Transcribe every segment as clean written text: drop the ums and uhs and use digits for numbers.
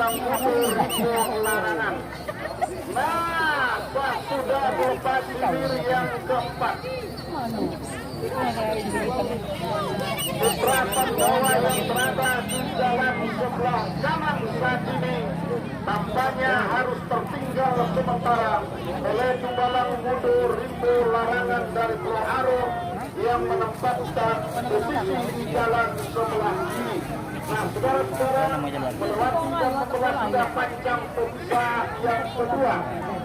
Balang Mundur Rimbo Larangan. Nah, sudah berupa sendiri yang keempat. Putra Pandawa yang berada di jalan sebelah kanan saat ini tampaknya harus tertinggal sementara oleh Balang Mundur Rimbo Larangan dari Pulau Aro yang menempatkan posisi di jalan sebelah kiri. Nah, saudara-saudara, melewati dan sebelah sudah panjang pemisah yang kedua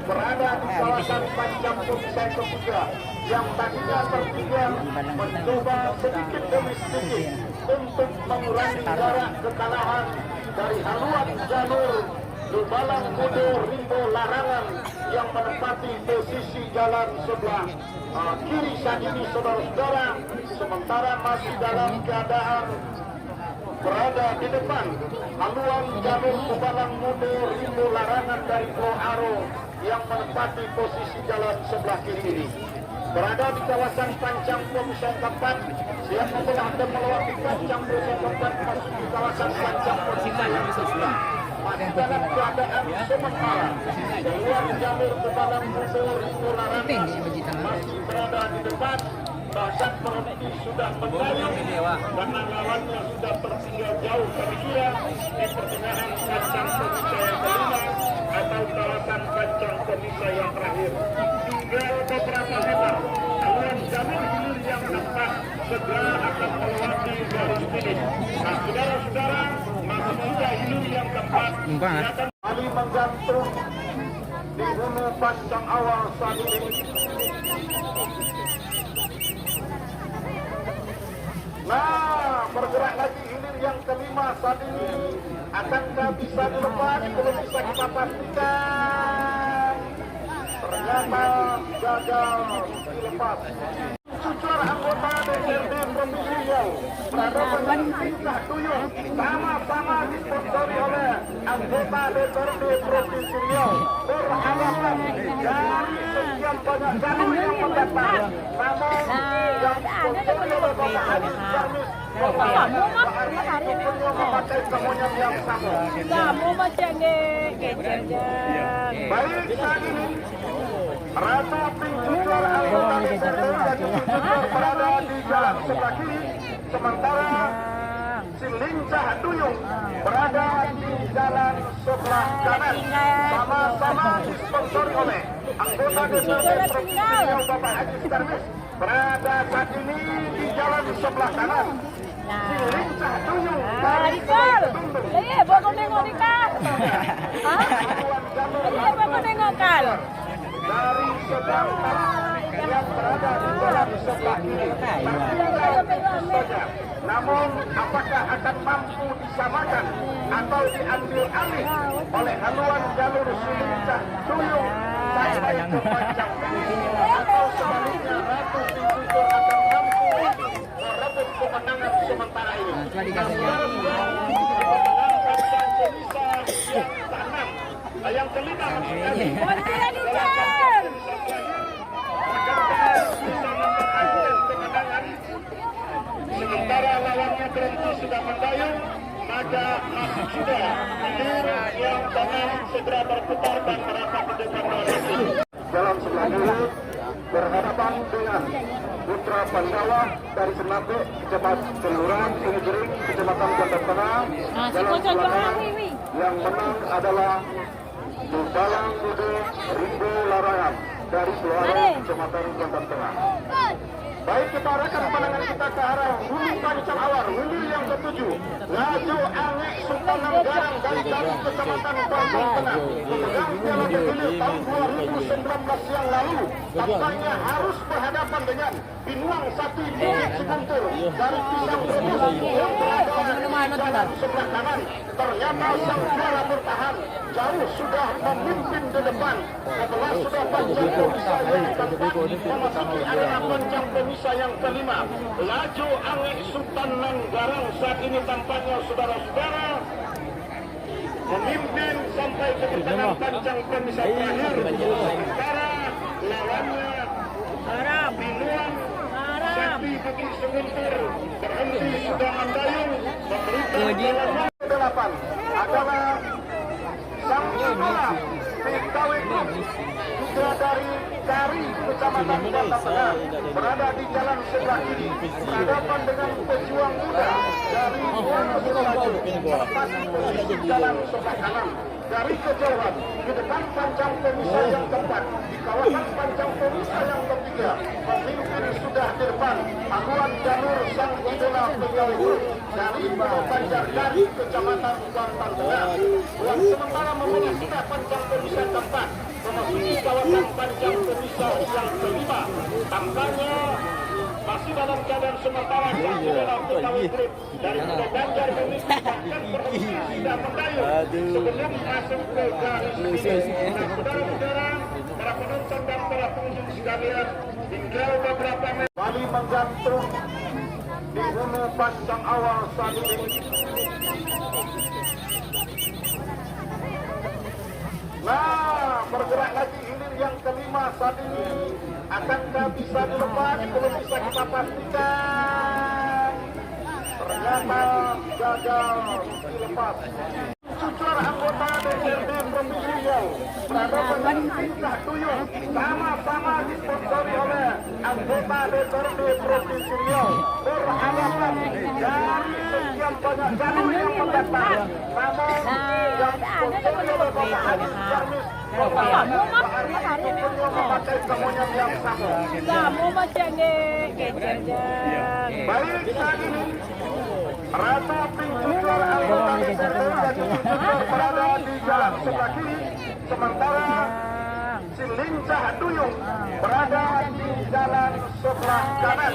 berada di kawasan panjang pemisah ketiga yang tadinya tertinggal mencoba sedikit demi sedikit untuk mengurangi jarak kekalahan dari haluan jalur Balang Mundur Rimbo Larangan yang menempati posisi jalan sebelah kiri saat ini, saudara-saudara, sementara masih dalam keadaan berada di depan haluan jalur Balang Mundur Rimbo Larangan dari Pulau Aro yang menempati posisi jalan sebelah kiri ini. Berada di kawasan Pancang Pemisah keempat, siap membelah dan melewati Pancang Pemisah keempat masuk di kawasan Pancang Pemisah yang sebelah. Masih dalam keadaan sementara keluar jalur Balang Mundur Rimbo Larangan masih berada di depan. Bahkan berhenti sudah mendayung karena lawannya sudah tertinggal jauh kira-kira di pertengahan Pancang Pemisah yang kelima atau kawasan Pancang Pemisah yang terakhir. Tinggal beberapa meter haluan jalur hilir yang nampak segera akan melewati garis finish. Nah, saudara-saudara, masih juga hilir yang keempat akan kembali menggantung di hulu Pancang awal saat ini. Nah, bergerak lagi hilir yang kelima saat ini. Akankah bisa dilepas? Belum bisa kita pastikan. Ternyata gagal dilepas. Unsur anggota DPRD Provinsi Riau berada berlincah tuyul sama-sama disponsori oleh anggota DPRD Provinsi Riau berhadapan dari sekian banyak jalur yang mendaftar. Namun yang disponsori oleh Bapak Haji Darmis memakai kemudian yang sama. Kamu macam ni kecilnya. Baik, saat ini Ratu Pincucur anggota DPRD dan Pincucur berada di jalan sebelah kiri, sementara si Lincah Duyung berada di jalan sebelah kanan, sama-sama disponsori oleh anggota DPRD Provinsi Riau Bapak Haji Darmis berada saat ini di jalan sebelah kanan. Si Lincah Duyung dari Kedundung. Bawa nengok ni kan? Bawa nengok kan? Dari sedang yang berada di jalan sebelah kiri saja. Namun apakah akan mampu disamakan atau diambil alih oleh haluan jalur Lincah Duyung sampai ke Pancang atau sebaliknya Ratu Pincucur akan mampu merebut kemenangan sementara ini. Yang kelima sementara lawannya berhenti sudah mendayung, maka masih sudah hilir yang tengah segera berputar dan merapat ke depan lawan. Jalan sebelah kiri berhadapan dengan Putra Pandawa dari Senape, Kecamatan Kelurahan Sungai Kecamatan Kota Tengah. Jalan sebelah kanan yang menang adalah Balang Mundur Rimbo Larangan dari Pulau Aro, Kecamatan Kota Tengah. Baik, kita arahkan pandangan kita ke arah hulu Pancang awal, hulu yang ketujuh. Laju Angek Sultan Nanggarang dari Galuh, Kecamatan Pancang Tengah. Pemegang Piala Bergilir tahun 2019 yang lalu tampaknya harus berhadapan dengan Binuang Sapi Bukit Seguntur dari Pisang Brebes yang berada di jalan sebelah kanan. Ternyata sang juara bertahan jauh sudah memimpin di depan. Setelah sudah Pancang Pemisah yang keempat memasuki arena Pancang Pemisah yang kelima. Laju Angek Sultan Nanggarang saat ini tampaknya saudara-saudara memimpin sampai ke pertengahan Pancang Pemisah terakhir. Sementara lawannya Binuang Sapi Bukit Seguntur berhenti sudah mendayung. Memberikan jalan 8 adalah malam PKW Group juga dari Kari Kecamatan Kuala Tengah berada di jalan sebelah kiri berhadapan dengan pejuang muda dari Wonosobo berpasang posisi jalan sebelah kanan. Dari kejauhan di depan pancang pemisah yang keempat, di kawasan pancang pemisah yang ketiga, pemimpin sudah di depan Aguan Janur sang idola pegawai Group dari Banjar dari Kecamatan Kuala Tengah. Yang sementara memulai sudah pancang pemisah keempat memasuki kawasan pancang pemisah yang kelima. Tampaknya masih dalam keadaan sementara sang idola pegawai Group dari Banjar sudah mendayung sebelum masuk ke garis finish. Saudara-saudara, para penonton dan para pengunjung sekalian, tinggal beberapa menit kembali menggantung di hulu pancang awal saat ini. Nah, bergerak lagi hilir yang kelima saat ini. Akankah bisa dilepas? Belum bisa kita pastikan. Ternyata gagal dilepas. Cucur anggota DPRD Provinsi Riau berhadapan dengan Tingkah Tuyung sama-sama disponsori oleh anggota DPRD Provinsi Riau berhadapan dari sekian banyak jalur yang mendaftar. Namun yang disponsori oleh Bapak Haji Darmis memakai kemudian yang sama. Kamu macam ni kecernya. Baik saat ini Rata Pincucur anggota DPRD dan Pincucur berada di jalan sebelah kiri, sementara si Lincah Duyung berada di jalan sebelah kanan.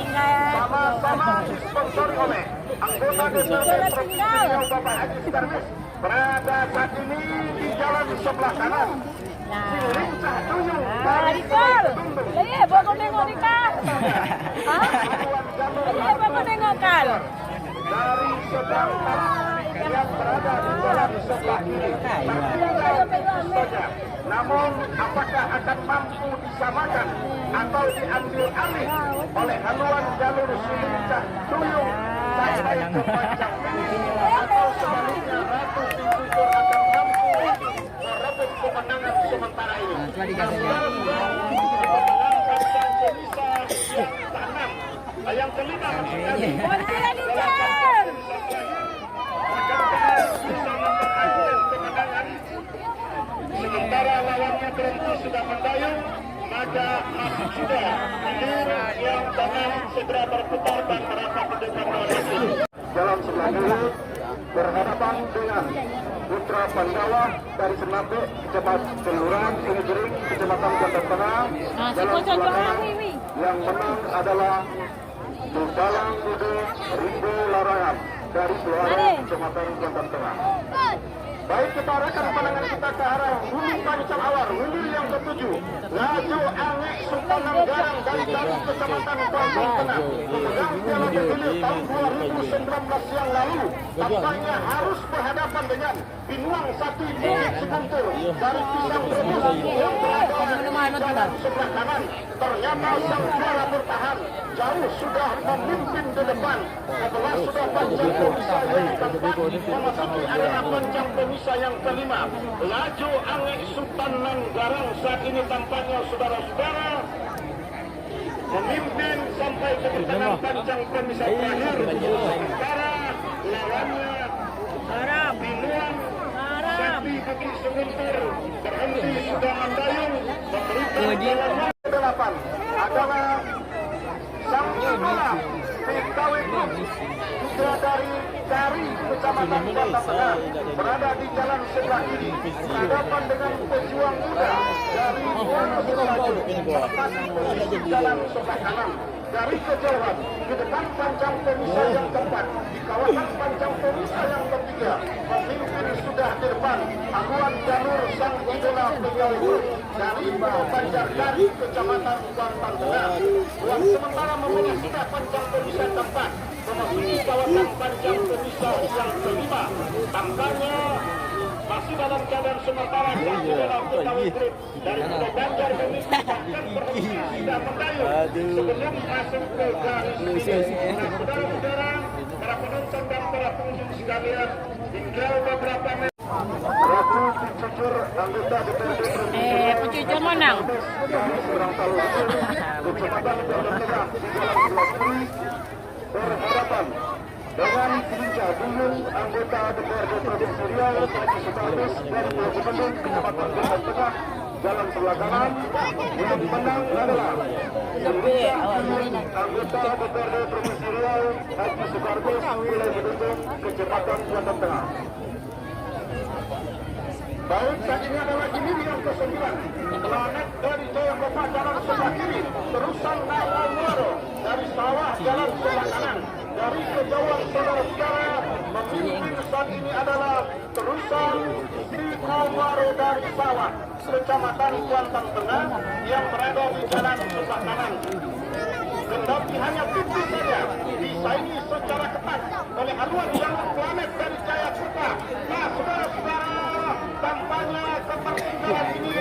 Sama-sama disponsori oleh anggota DPRD Provinsi Riau Bapak Haji Darmis berada saat ini di jalan sebelah kanan. Si Lincah Duyung dari Nicol, bawa kau tengok Nicol. Bawa kau tengok Kal. dari sedang yang berada di jalan sebelah kiri. Saja. Namun apakah akan mampu disamakan atau diambil alih oleh haluan jalur Silincah Duyung sampai ke pancang finish, atau sebaliknya Ratu Pincucur akan mampu merebut kemenangan sementara ini. Pancang pemisah yang keenam, yang kelima maksudnya. Sementara lawannya berhenti sudah mendayung, maka masih sudah hilir yang tengah segera berputar dan merasa ke depan lagi. Jalan sebelah kiri berhadapan dengan Putra Pandawa dari Senape, Kecamatan Kelurahan Singjering, Kecamatan Kuala Tengah. Jalan sebelah kanan yang menang adalah Dubalang Muda Rimbo Larangan dari Kelurahan Kecamatan Kuala Tengah. Baik, kita arahkan pandangan kita ke arah hulu pancang awal, hulu yang ketujuh. Laju Angek Sultanan Garang dari Kecamatan Kuala Tengah, pemegang Piala Terpilih tahun 2019 yang lalu, tampaknya harus berhadapan dengan Binuang Sati Bukit Seguntur dari Pisang Brebes yang berada di jalan sebelah kanan. Ternyata sang juara bertahan jauh sudah memimpin di depan setelah sudah pancang pemisah yang keempat memasuki adalah pancang pemisah yang kelima. Laju Angek Sultanan Garang saat ini tampaknya saudara-saudara memimpin sampai ke pertengahan pancang pemisah terakhir. Sementara lawannya Binuang Sati Bukit Seguntur berhenti sudah mendayung memberikan jalan ke-8 adalah sang idola PKW Group juga dari Kari Kecamatan Kuala Tengah berada di jalan sebelah kiri berhadapan dengan pejuang muda dari Wonosobo berpasang posisi jalan sebelah kanan. Dari kejauhan di depan pancang pemisah yang keempat, di kawasan pancang pemisah yang ketiga, pemimpin sudah di depan Aguan Janur sang idola pegawai Group dari Banjar dari Kecamatan Kuala Tengah. Yang sementara memulai sudah pancang pemisah keempat memasuki kawasan pancang pemisah yang kelima. Tampaknya masih dalam keadaan sementara sang idola pegawai Group dari Banjar sudah mendayung sebelum masuk ke garis finish. Saudara-saudara, para penonton dan para pengunjung sekalian, tinggal beberapa menit. Ratu Pincucur anggota DPRD Provinsi Pucucu menang. dari seberang Talun Kecamatan Pondok Tengah di Jalan Sebelah Kiri berhadapan dengan Kilinca Duyung anggota DPRD Provinsi Riau Haji Sutarmis dari Pulau Gubernur Kecamatan Pondok Tengah Jalan Sebelah Kanan. Yang menang adalah Kilinca Duyung anggota DPRD Provinsi Riau Haji Sutarmis Pulau Gubernur Kecamatan Pondok Tengah. Baik, saat ini adalah giliran yang ke-9. Planet dari Jayakopa jalan sebelah kiri, terusan Nawawaro dari sawah jalan sebelah kanan. Dari kejauhan saudara-saudara, memimpin saat ini adalah terusan Nawawaro dari sawah, Kecamatan Kuantan Tengah yang berada di jalan sebelah kanan. Tetapi hanya tipis saja disaingi secara ketat oleh haluan jalur planet dari Jayakopa. Nah, saudara-saudara, tampaknya ketertinggalan ini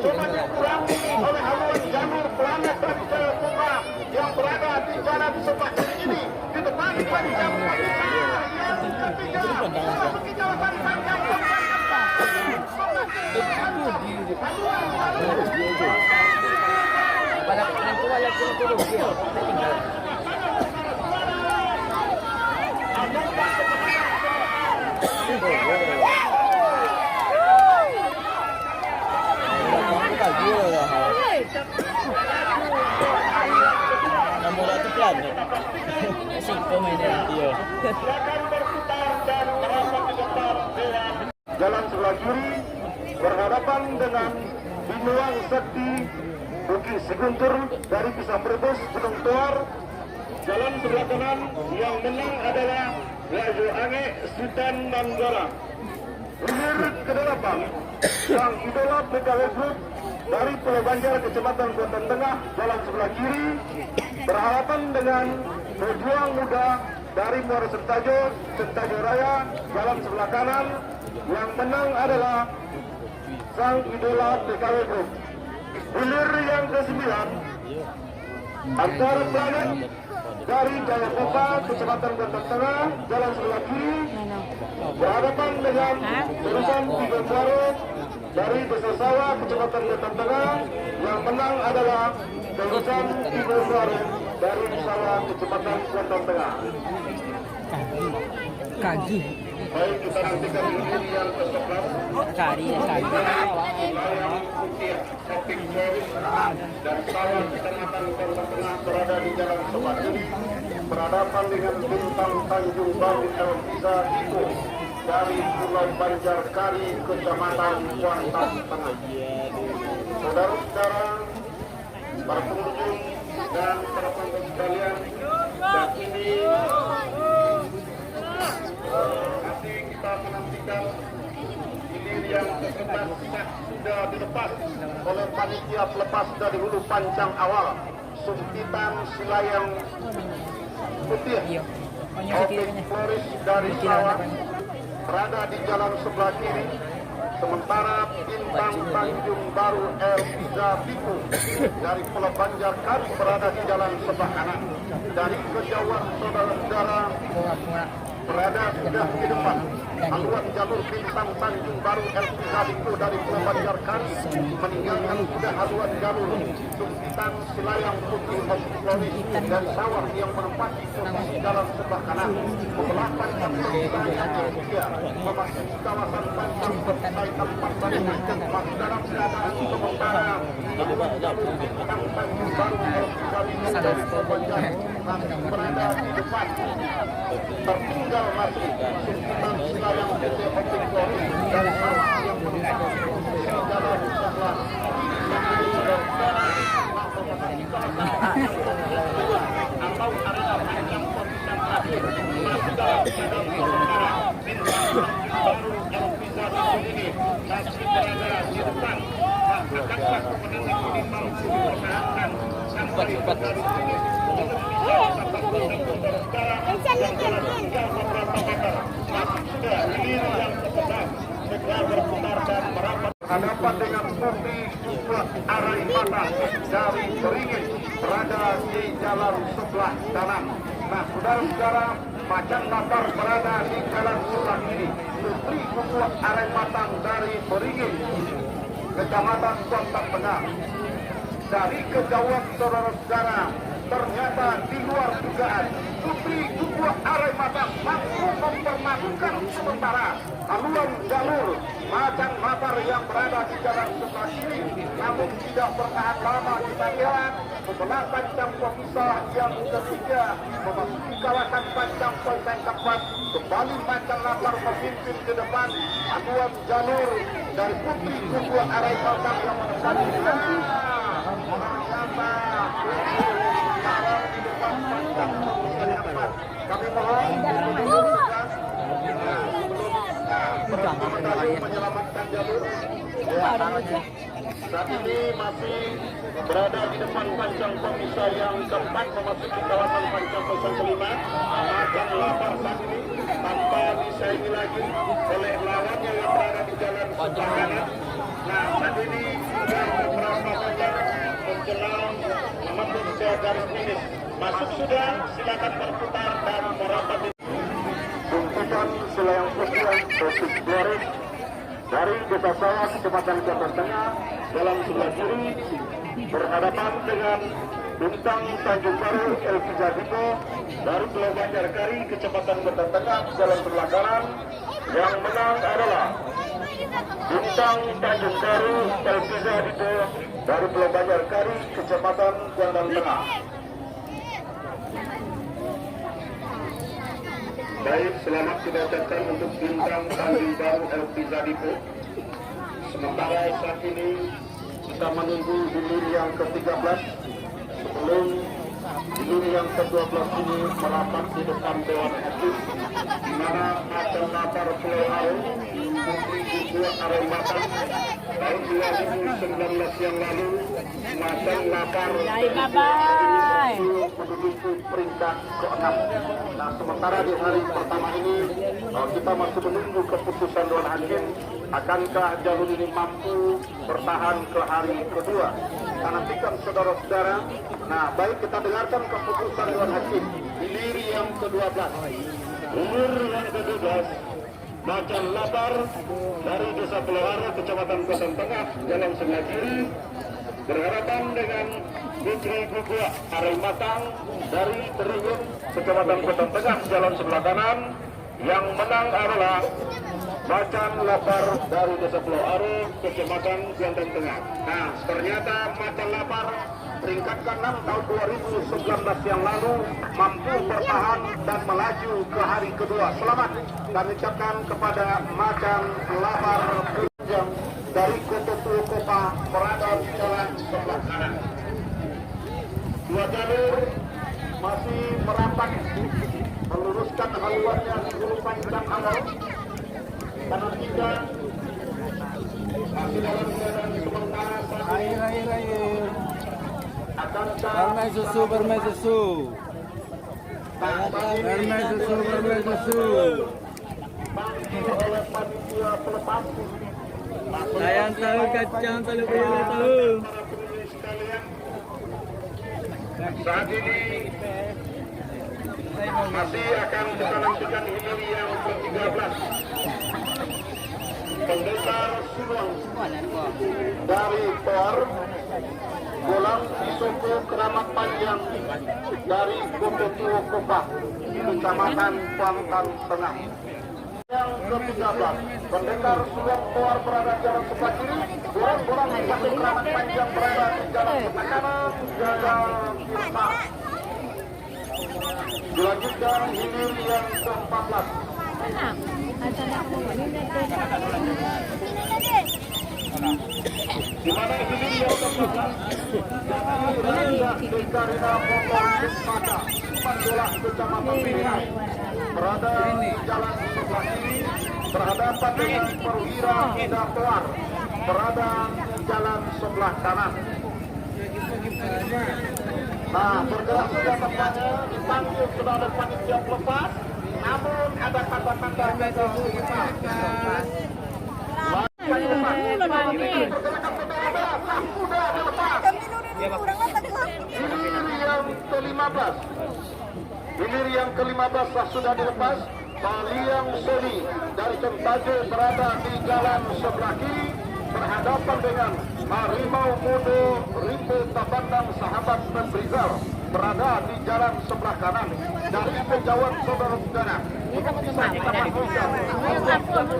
coba dikurangi oleh haluan jalur planet dari Jayakopa yang berada di jalan sebelah kiri ini. Di depan panjang wanita yang ketiga memasuki kawasan panjang pada penentuan yang turun dia tinggal. Nomor satu planet. Asik komennya dia. Jalan sebelah kiri berhadapan dengan Binuang Sakti Bukit Seguntur dari Pisang Brebes Gunung Tuar. Jalan sebelah kanan yang menang adalah Rajo Ange Sultan Manggala. Menurut ke-8 sang idola PKW Group dari Pulau Banjar Kecamatan Kuantan Tengah jalan sebelah kiri berhadapan dengan pejuang muda dari Muara Sertajo Raya jalan sebelah kanan. Yang menang adalah sang idola PKW Group. Hilir yang ke-9 antara planet dari Jayakopa Kecamatan Kuantan Tengah jalan sebelah kiri berhadapan dengan terusan Tiga Baru dari Desa Sawah Kecamatan Kuantan Tengah. Yang menang adalah terusan Tiga Baru dari Sawah Kecamatan Kuantan Tengah. Kaki. Baik, kita nantikan ini yang ke-11. Kari. Topik dan sawah Kecamatan Kuantan Tengah berada di jalan sebelah kiri berhadapan dengan Bintang Tanjung Baru Elvisa Iko dari Pulau Banjar Kari Kecamatan Kuantan Tengah. Saudara-saudara, para pengunjung dan para penonton sekalian, saat ini masih kita menantikan hilir yang ke-11 sudah dilepas oleh panitia pelepas dari hulu pancang awal Sumpitan Silayang Putih. Opik Floris dari Sawah berada di jalan sebelah kiri, sementara Bintang Tanjung Baru Elvisa Biku dari Pulau Banjar Kari berada di jalan sebelah kanan. Dari kejauhan saudara-saudara berada sudah di depan haluan jalur Bintang Tanjung Baru Elvisa Biku dari Pulau Banjar Kari meninggalkan sudah haluan jalur Sumpitan Silayang Putih Opik Floris dan Sawah yang menempati posisi jalan sebelah kanan. Sebelah pancang dia memasuki kawasan pancang selesai tempat masih dalam keadaan sementara jalur Bintang Tanjung Baru Elvisa Biku dari Pulau Banjar masih berada di depan. Tertinggal masih Sumpitan Silayang Putih Opik Floris dan Sawah yang menempati posisi jalan sebelah atau area panjang posisi terakhir masih dalam keadaan sementara baru Elvisa Biku ini masih berada di depan. Akankah kemenangan ini mampu dipertahankan sampai dari sini yang jalan tinggal beberapa meter masih sudah hilir yang ke-11 segera berputar dan merapat hadapan dengan Kopi Kuat Arai Patah dari Beringin berada di jalan sebelah kanan. Nah, saudara-saudara, Macan Latar berada di jalan sebelah kiri. Putri Kukuak Arematang dari Beringin, Kecamatan Kuantan Tengah. Dari kejauhan saudara-saudara, ternyata di luar dugaan, Putri Kukuak Arematang mampu mempermalukan sementara haluan jalur Macan Lapar yang berada di jalan sebelah kiri, namun tidak bertahan lama di bagian sebelah Pancang pemisah yang ketiga memasuki kawasan Pancang poin keempat. Kembali Macan Lapar memimpin ke depan haluan jalur dari Putri Kukuak Arematang yang menempati kami mohon menyelamatkan jalur. Saat ini masih berada di depan pancang pemisah yang keempat memasuki kawasan pancang pemisah kelima. Macan Lapar saat ini tanpa disaingi lagi oleh lawannya yang berada di jalan sebelah kanan. Nah, saat ini sudah beberapa meter menjelang menembus ke garis finish. Masuk sudah, silakan berputar dan merapat. Tuntutan Selayang Putian Posisi Flores dari Desa Sawah, Kecamatan Kuantan Tengah, jalan sebelah kiri berhadapan dengan Bintang Tanjung Baru Elvisa Dipo dari Pulau Banjarkari, Kecamatan Kuantan Tengah, jalan sebelah kanan. Yang menang adalah Bintang Tanjung Baru Elvisa Dipo dari Pulau Banjarkari, Kecamatan Kuantan Tengah. Baik, selamat kita ucapkan untuk Bintang Tanjung Baru Elvisa Dipo. Sementara saat ini kita menunggu hilir yang ke-13 sebelum hilir yang ke-12 ini merapat di depan Dewan Hakim, di mana Macan Lapar Pulau Aro, Putri Kukuak Arematang tahun 2019 yang lalu, Macan Lapar menduduki peringkat ke-6. Nah, sementara di hari pertama ini kita masih menunggu keputusan Dewan Hakim, akankah jalur ini mampu bertahan ke hari kedua. Kita nantikan saudara-saudara. Nah, baik, kita dengarkan keputusan Dewan Hakim. Hilir yang ke-12. Hilir yang ke-12. Macan Lapar dari Desa Pulau Aro, Kecamatan Kuantan Tengah, jalan sebelah kiri berhadapan dengan Putri Kukuak Arematang dari Beringin, Kecamatan Kuantan Tengah, jalan sebelah kanan. Yang menang adalah Macan Lapar dari Desa Pulau Aro, Kecamatan Kuantan Tengah. Nah, ternyata Macan Lapar peringkat ke-6 tahun 2019 yang lalu mampu bertahan dan melaju ke hari kedua. Selamat kami ucapkan kepada Macan Lapar dari Kota Tua Kopa berada di jalan sebelah kanan. Dua jalur masih merapat meluruskan haluannya sebelum panjang awal. Karena kita masih dalam keadaan sementara Air. akankah Bermain susu. Bermain susu. dipanggil oleh panitia pelepas. Sayang tahu kacang tahu tahu. Para pemilih sekalian, saat ini masih akan kita nantikan hilir yang ke-13. Pendekar Sulung dari Toar, Bolang Isoko Keramat Panjang dari Kota Tua Kopa, Kecamatan Kuantan Tengah. Yang ke-13, Pendekar Sulung Toar berada di jalan sebelah kiri, Bolang Isoko Keramat Panjang berada di jalan sebelah kanan, gagal kita. Dilanjutkan hilir yang ke-14. Di mana hilir yang ke-14 Dekarina Motor Maka Mandolah Kecamatan Pilihan berada di jalan sebelah kiri berhadapan dengan Perwira Ida Toar berada di jalan sebelah kanan. Nah, bergerak sudah tempatnya dipanggil sudah ada panitia pelepas, namun ada tanda-tanda gagal kita. Hilir yang ke-15 sudah dilepas Baliang Seli dari Centajo berada di jalan sebelah kiri berhadapan dengan Harimau Mudo Rimbo Tabandang Sahabat Membrizal berada di jalan sebelah kanan. Dari kejauhan saudara-saudara untuk bisa kita pastikan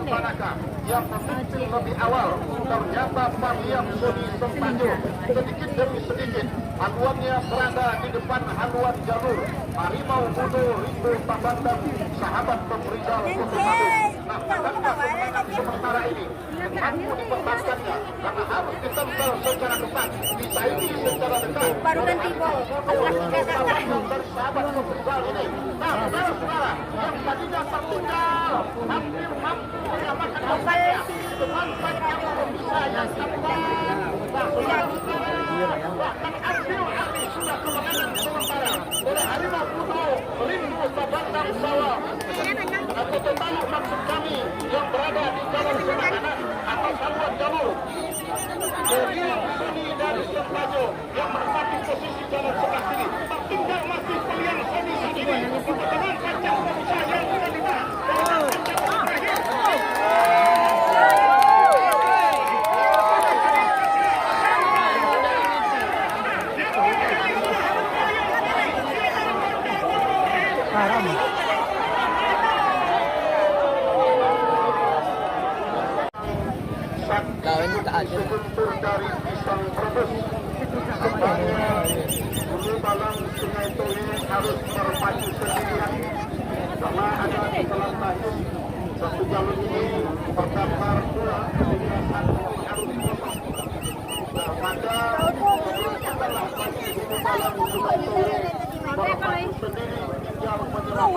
manakah yang memimpin lebih awal. Ternyata Baliang Seli Centajo sedikit demi sedikit haluannya berada di depan haluan jalur Harimau Mudo Rimbo Tabandang Sahabat Membrizal. Nah, kemenangan sementara ini mampu dipertahankannya karena harus ditempel secara ketat, disaingi secara dekat. Baru nanti gol. Sahabat Membrizal ini. Nah, saudara-saudara yang tadinya tertinggal hampir mampu menyamakan hasilnya dengan panjang pemisah yang keempat. Nah, saudara-saudara, bahkan Ardi sudah kemenangan sementara oleh Harimau Mudo Rimbo Tabandang Sawah. Atau total maksud kami yang berada di jalan sebelah kanan atau haluan jalur Baliang Seli dari Centajo yang menempati posisi jalan sebelah kiri. Tertinggal masih Baliang Seli saat ini untuk dengan panjang pemisah yang kedua. Sebentur dari pisang rebus tempatnya dulu balang Sungai Toye harus berpacu sendirian karena ada setelah tahun satu jalur ini terdaftar pula satu harus dipotong. Nah, pada setelah pagi dulu balang Sungai Toye berpacu sendiri tinggal menjelang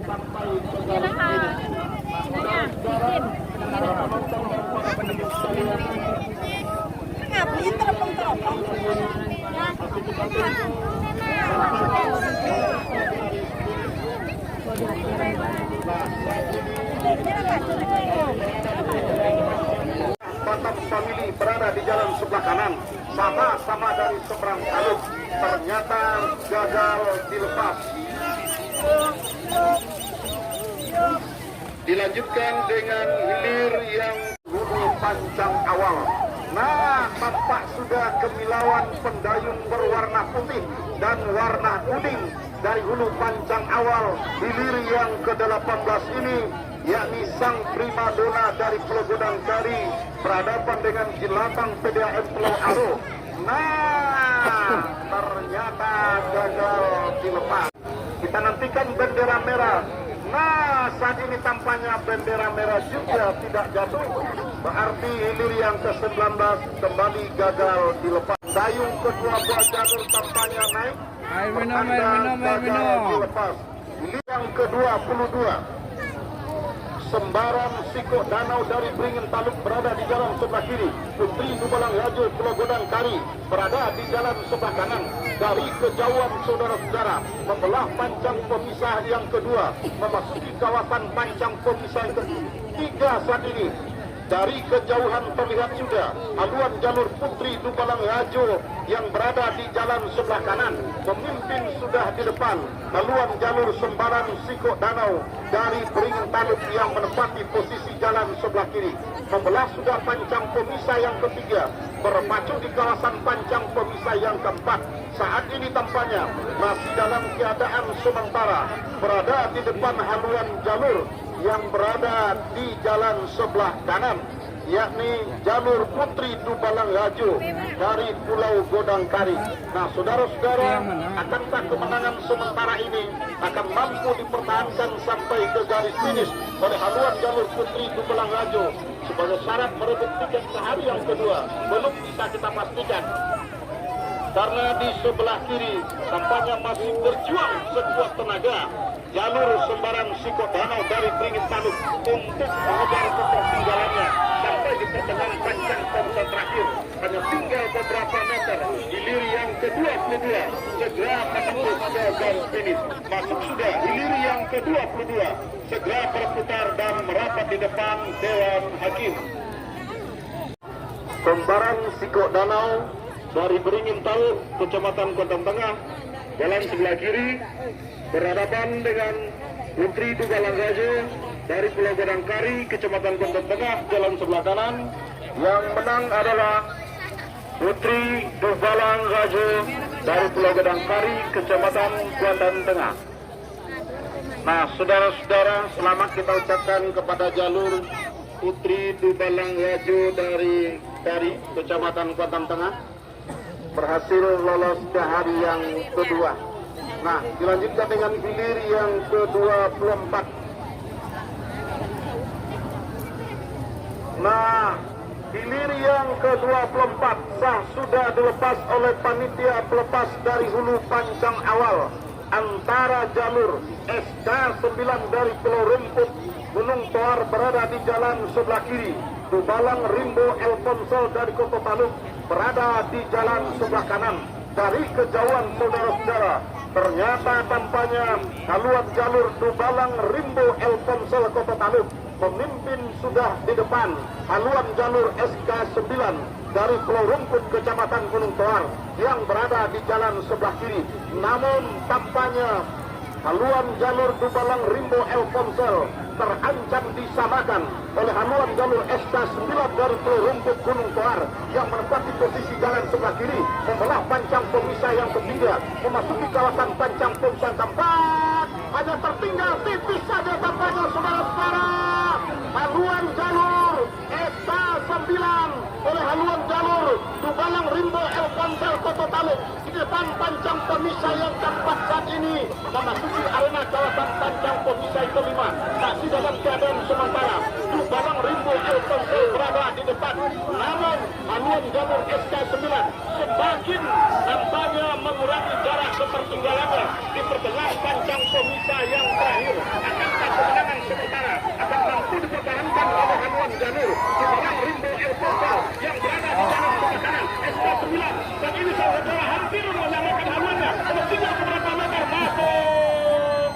sampai ke jalan ini. Ngapain teropong-teropong? Batam Family berada di jalan sebelah kanan, sama-sama dari seberang jalur, ternyata gagal dilepas. Dilanjutkan dengan hilir yang hulu pancang awal. Nah, tampak sudah kemilauan pendayung berwarna putih dan warna kuning dari hulu pancang awal hilir yang ke-18 ini, yakni sang primadona dari Pulau Godangkari berhadapan dengan Jelatang PDAM Pulau Aro. Nah, ternyata gagal dilepas. Kita nantikan bendera merah. Nah, saat ini tampaknya bendera merah juga tidak jatuh. Berarti hilir yang ke-19 kembali gagal dilepas. Dayung kedua buah jalur tampaknya naik. Gagal dilepas. Hilir yang ke-22. Sembarang Sikok Danau dari Beringin Taluk berada di jalan sebelah kiri. Putri Dubalang Rajo Pulau Godangkari berada di jalan sebelah kanan. Dari kejauhan saudara-saudara membelah pancang pemisah yang kedua, memasuki kawasan pancang pemisah yang ketiga saat ini. Dari kejauhan terlihat sudah haluan jalur Putri Dubalang Rajo yang berada di jalan sebelah kanan. Pemimpin sudah di depan haluan jalur Sembarang Sikok Danau dari Beringin Taluk yang menempati posisi jalan sebelah kiri. Membelah sudah pancang pemisah yang ketiga, berpacu di kawasan pancang pemisah yang keempat. Saat ini tampaknya masih dalam keadaan sementara berada di depan haluan jalur yang berada di jalan sebelah kanan, yakni jalur Putri Dubalang Rajo dari Pulau Godangkari. Nah, saudara-saudara, akankah kemenangan sementara ini akan mampu dipertahankan sampai ke garis finish oleh haluan jalur Putri Dubalang Rajo sebagai syarat merebut tiket sehari yang kedua? Belum bisa kita pastikan, karena di sebelah kiri tampaknya masih berjuang sekuat tenaga jalur Sembarang Sikok Danau dari Beringin Taluk untuk mengejar ketertinggalannya sampai di pertengahan pancang pemisah terakhir. Hanya tinggal beberapa meter. Hilir yang ke-22 segera menembus ke garis finish. Masuk sudah hilir yang ke-22 segera berputar dan merapat di depan Dewan Hakim. Sembarang Sikok Danau dari Beringin Taluk, Kecamatan Kota Tengah, jalan sebelah kiri berhadapan dengan Putri Dugalang Raja dari Pulau Gadangkari, Kecamatan Kuantan Tengah, jalan sebelah kanan. Yang menang adalah Putri Dugalang Raja dari Pulau Gadangkari, Kecamatan Kuantan Tengah. Nah, saudara-saudara, selamat kita ucapkan kepada jalur Putri Dugalang Raja dari Kecamatan Kuantan Tengah berhasil lolos ke hari yang kedua. Nah, dilanjutkan dengan hilir yang ke-24. Nah, hilir yang ke-24 sah sudah dilepas oleh panitia pelepas dari hulu pancang awal antara jalur SK9 dari Pulau Rumput Gunung Toar berada di jalan sebelah kiri, Dubalang Rimbo Elponsel dari Kota Taluk berada di jalan sebelah kanan. Dari kejauhan saudara-saudara, ternyata tampaknya haluan jalur Dubalang Rimbo Elponsel Kota Taluk pemimpin sudah di depan haluan jalur SK9 dari Pulau Rumput Kecamatan Gunung Toar yang berada di jalan sebelah kiri. Namun tampaknya haluan jalur Dubalang Rimbo Elponsel terancam disamakan oleh haluan jalur SK9 dari Pulau Rumput Gunung Toar yang menempati posisi jalan sebelah kiri membelah pancang pemisah yang ketiga memasuki kawasan pancang pemisah keempat. Hanya tertinggal tipis saja tampaknya saudara-saudara haluan jalur SK9 oleh haluan jalur Dubalang Rimbo Elponsel Kota Taluk di depan pancang pemisah yang keempat saat ini memasuki arena kawasan pancang pemisah kelima. Masih dalam keadaan sementara Dubalang Rimbo Elponsel berada di depan, namun haluan jalur SK9 semakin nampaknya mengurangi jarak ketertinggalannya di pertengahan pancang pemisah yang terakhir. Akankah kemenangan sementara akan mampu dipertahankan oleh haluan jalur Dubalang Rimbo Elponsel yang berada di jalan sebelah kanan SK9 dan ini saudara hampir menyamakan haluannya, tinggal beberapa meter masuk.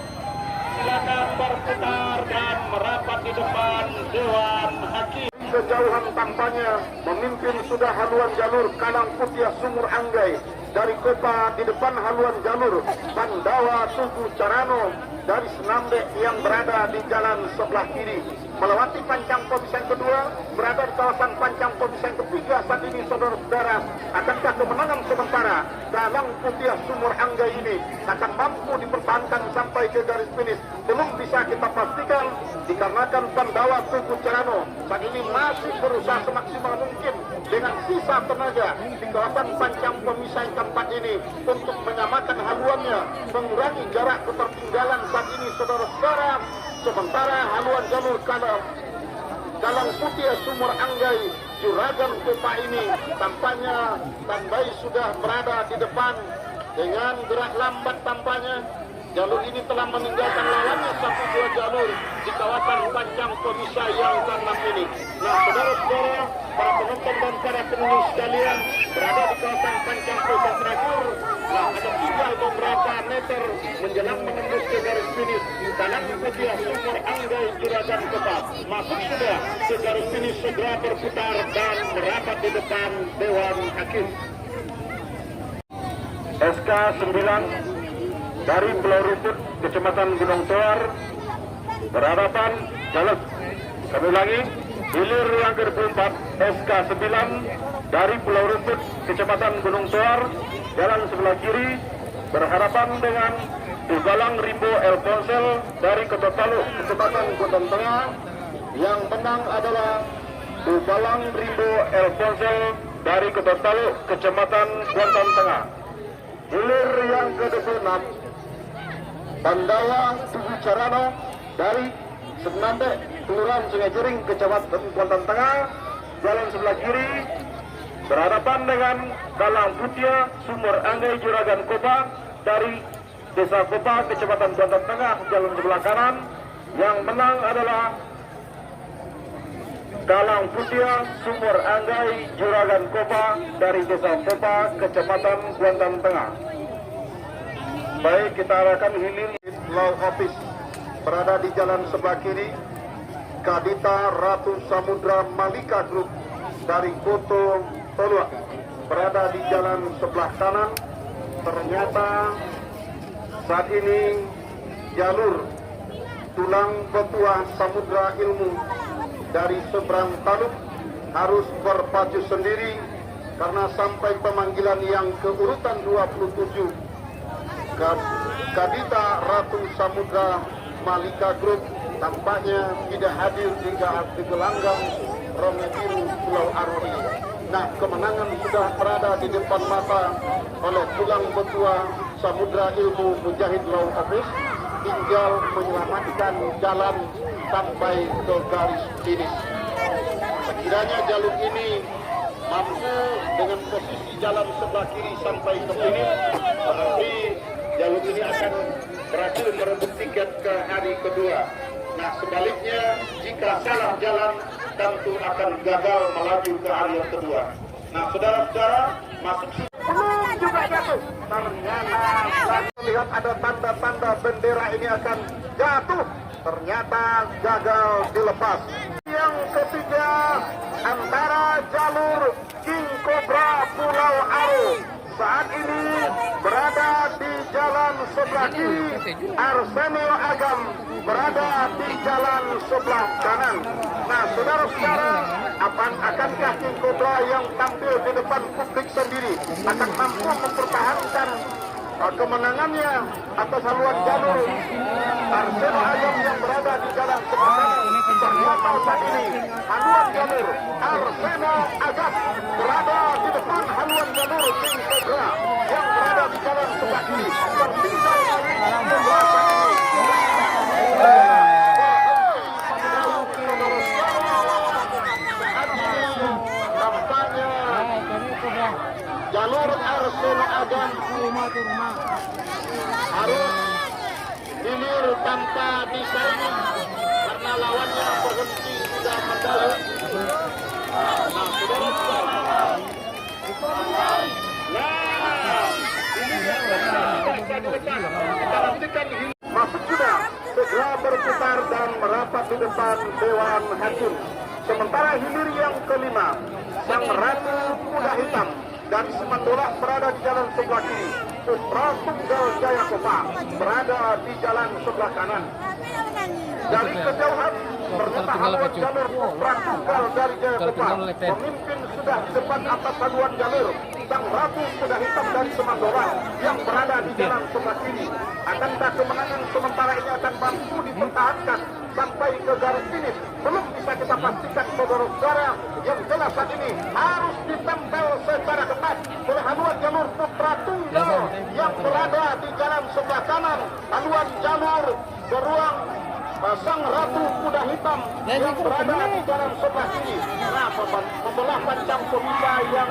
Silakan berputar dan merapat di depan Dewan Hakim. Kejauhan tampaknya memimpin sudah haluan jalur Kalang Putih Sumur Anggai dari Kopa di depan haluan jalur Pandawa Tugu Carano dari Senambe yang berada di jalan sebelah kiri. Melewati pancang pemisah kedua, berada di kawasan pancang pemisah ketiga saat ini saudara-saudara. Akankah kemenangan sementara Kalang Putih Sumur Anggai ini akan mampu dipertahankan sampai ke garis finish? Belum bisa kita pastikan dikarenakan Pandawa Tugu Carano saat ini masih berusaha semaksimal mungkin dengan sisa tenaga di kawasan pancang pemisah yang keempat ini untuk menyamakan haluannya, mengurangi jarak ketertinggalan saat ini saudara-saudara. Sementara haluan jalur Kalang Putih Sumur Anggai Juragan Kopa ini tampaknya Tambai sudah berada di depan dengan gerak lambat tampaknya. Jalur ini telah meninggalkan lawannya 1-2 jalur di kawasan pancang pemisah yang ke-6 ini. Nah, saudara-saudara, para penonton dan para pengunjung sekalian berada di kawasan pancang pemisah terakhir. Nah, ada tinggal beberapa meter menjelang menembus ke garis finish. Kalang Putih Sumur Anggai Juragan Kopa masuk sudah ke garis finish, segera berputar dan merapat di depan Dewan Hakim. SK9 dari Pulau Rumput Kecamatan Gunung Toar berhadapan jalur. Kami ulangi, hilir yang ke-24 SK9 dari Pulau Rumput Kecamatan Gunung Toar jalan sebelah kiri berhadapan dengan Dubalang Rimbo Elponsel dari Kota Taluk Kecamatan Kuantan Tengah. Yang menang adalah Dubalang Rimbo Elponsel dari Kota Taluk Kecamatan Kuantan Tengah. Hilir yang ke-26 Pandawa Tugu Carano dari Senambe Kelurahan Sungai Jering Kecamatan Kuantan Tengah jalan sebelah kiri berhadapan dengan Kalang Putih Sumur Anggai Juragan Kopa dari Desa Kopa Kecamatan Kuantan Tengah jalan sebelah kanan. Yang menang adalah Kalang Putih Sumur Anggai Juragan Kopa dari Desa Kopa Kecamatan Kuantan Tengah. Baik, kita arahkan hilir Law Office berada di jalan sebelah kiri. Kadita Ratu Samudra Malika Group dari Koto Tolua berada di jalan sebelah kanan. Ternyata saat ini jalur tulang betua Samudra Ilmu dari seberang taluk harus berpacu sendiri karena sampai pemanggilan yang keurutan 27 Kadita Ratu Samudra Malika Group tampaknya tidak hadir di gelanggang Romo Biru Pulau Aro ini. Nah, kemenangan sudah berada di depan mata oleh tulang betua Samudra Ilmu Mujahid Law Office, tinggal menyelamatkan jalan sampai ke garis finish. Sekiranya jalur ini mampu dengan posisi jalan sebelah kiri sampai ke finish, berarti jalur ini akan berhasil merebut tiket ke hari kedua. Nah, sebaliknya jika salah jalan tentu akan gagal melaju ke hari yang kedua. Nah, saudara-saudara, masuk belum juga jatuh. Ternyata lihat ada tanda-tanda bendera ini akan jatuh. Ternyata gagal dilepas. Yang ketiga antara jalur King Cobra Pulau Aro saat ini berada di jalan sebelah kiri, Arsenio Agam berada di jalan sebelah kanan. Nah, saudara-saudara, akankah King Cobra yang tampil di depan publik sendiri akan mampu mempertahankan kemenangannya atas haluan jalur Arsenio Agam yang berada di jalan sebelah kanan? Ternyata saat ini haluan jalur Arsenio Agam berada di depan haluan jalur King Cobra yang berada di jalan sebelah kiri. Tertinggal dari jalur Arsenio Agam harus hilir tanpa disaingi karena lawannya berhenti sudah mendalam. Nah, saudara-saudara, masuk sudah segera berputar dan merapat di depan Dewan Hakim. Sementara hilir yang kelima, Sang Ratu Kuda Hitam dari Semandolak berada di jalan sebelah kiri. Putra Tunggal Jaya Kopa berada di jalan sebelah kanan. Dari kejauhan ternyata haluan jalur Putra Tunggal dari Jaya Kopa pemimpin sudah di depan atas haluan jalur Sang Ratu Kuda Hitam dari Semandolak yang berada di jalan sebelah kiri. Akankah kemenangan sementara ini akan mampu dipertahankan sampai ke garis finish? Belum bisa kita pastikan, saudara-saudara. Yang jelas saat ini harus ditempel secara ketat oleh haluan jalur Putra Tunggal yang berada di jalan sebelah kanan, haluan jalur beruang Sang Ratu Kuda Hitam yang berada di jalan sebelah kiri. Nah, membelah pancang pemisah yang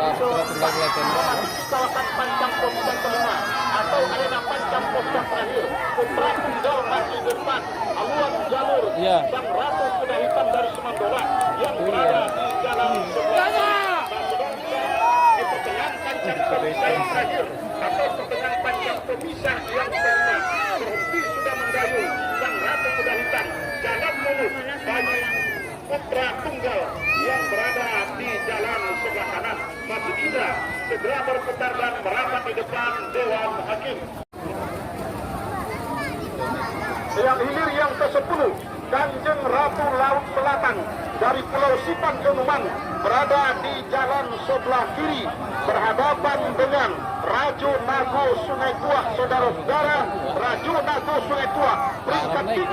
kawasan pancang pemisah kelima atau arena pancang pemisah terakhir. Putra Tunggal masih di depan haluan jalur Sang Ratu Kuda Hitam dari Semandolak yang berada di jalan sebelah kiri. Di pertengahan pancang pemisah yang terakhir atau pertengahan pancang pemisah yang kelima berhenti sudah mendayung Sang Ratu Kuda Hitam, jalan mulus bagi Putra Tunggal yang berada di jalan sebelah kanan. Masih tidak segera berputar dan merapat di depan Dewan Hakim. Yang hilir yang ke-10, Kanjeng Ratu Laut Selatan dari Pulau Sipan Kenuman berada di jalan sebelah kiri berhadapan dengan Rajo Nago Sungai Tua. Saudara-saudara, Rajo Nago Sungai Tua peringkat 3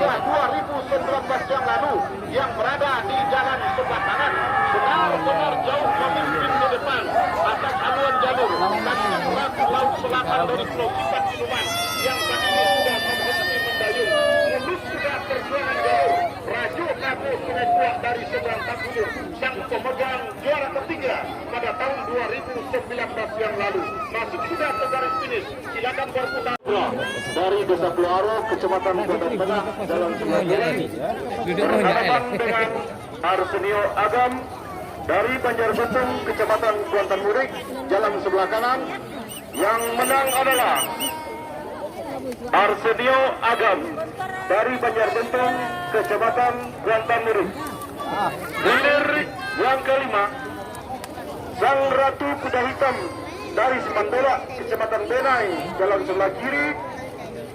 2019 yang lalu yang berada di jalan sebelah kanan benar-benar jauh memimpin di depan atas haluan jalur Kanjeng Ratu Laut Selatan dari Pulau Sipan Kenuman yang saat ini sudah berhenti mendayung. Mulus sudah perjuangan jalur Rajo Nago Sungai Tua dari seberang Tabulir, sang pemegang juara ketiga pada tahun 2019 yang lalu. Masuk sudah ke garis finish. Silakan berputar. Dari Desa Pulau Kecamatan Kota Tengah dalam sebelah kiri berhadapan dengan Arsenio Agam dari Banjarbatung Kecamatan Kuantan Murik jalan sebelah kanan. Yang menang adalah Arsenio Agam dari Banjarbatung Kecamatan Kuantan Murik. Hilir yang kelima, Sang Ratu Kuda Hitam dari Semandolak Kecamatan Benai jalan sebelah kiri